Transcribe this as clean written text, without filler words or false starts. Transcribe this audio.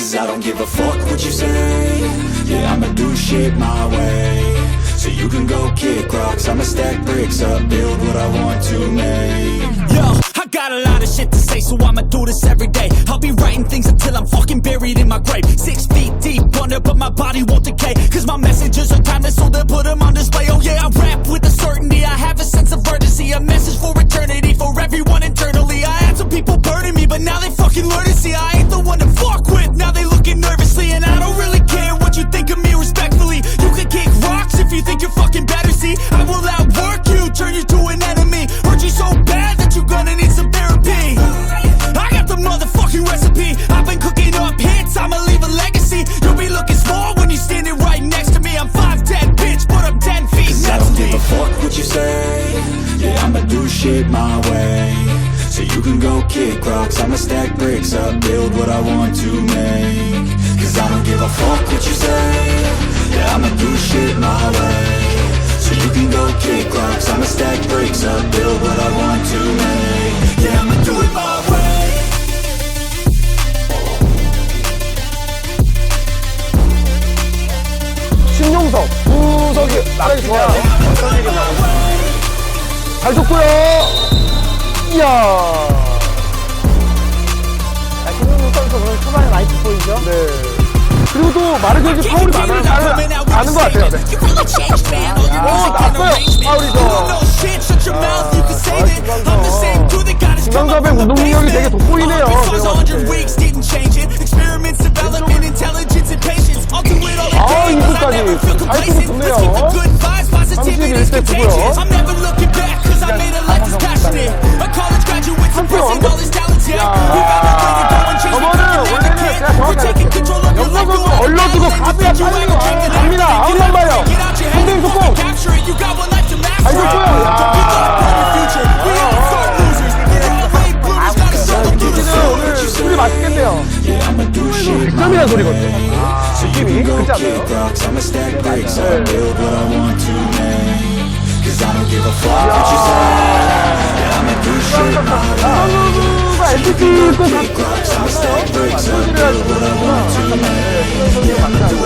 Cause I don't give a fuck what you say. Yeah, I'ma do shit my way. So you can go kick rocks, I'ma stack bricks up, build what I want to make. Yo, I got a lot of shit to say, so I'ma do this every day. I'll be writing things until I'm fucking buried in my grave. 6 feet deep under, but my body won't decay. Cause my messages are timeless, so they'll put them on display. Oh yeah, I rap with a certainty, I have a sense of urgency. A message for eternity, for everyone internally. I had some people burning me, but now they fucking learn to see I ain't the one to fuck with. Now they looking nervously, and I don't really care what you think of me respectfully. You can kick rocks if you think you're fucking better, see. I will outwork you, turn you to an enemy. Hurt you so bad that you're gonna need some therapy. I got the motherfucking recipe. I've been cooking up hits, I'ma leave a legacy. You'll be looking small when you're standing right next to me. I'm 5'10", bitch, but I'm 10 feet. Cause I don't give a fuck what you say. Yeah, I'ma do shit my way. So you can go kick rocks, I'ma stack bricks up, build what I want to make. Cause I don't give a fuck what you say. Yeah, I'ma do shit my way. So you can go kick rocks, I'ma stack bricks up, build what I want to make. Yeah, I'ma do it my way. 신용석 구석이 나를 좋아요. 어떤 얘기 잘 줬고요. 이야. 신용석 선수 오늘 초반에 많이 돋보이죠? 네. 그리고 또 마르케즈 파울이 많은 것 같아요. 네. 났어요. 파울이죠. 김광섭의 운동 능력이 되게 돋보이네요. 아, 이분까지 잘 쓰고 좋네요. 31대 9고요. 한표 저거는 원래는 제가 정확히 알았어요. 영광선수 얼러주고 가드야 빨리 갑니다. 아웃만 봐요. 공대인 속공 잘 줬고요. 오늘 술이 맛있겠네요. 100점이라는 소리거든요. 느낌이 그렇지 않나요? 선수가 NCT 꼭 소지를 해주고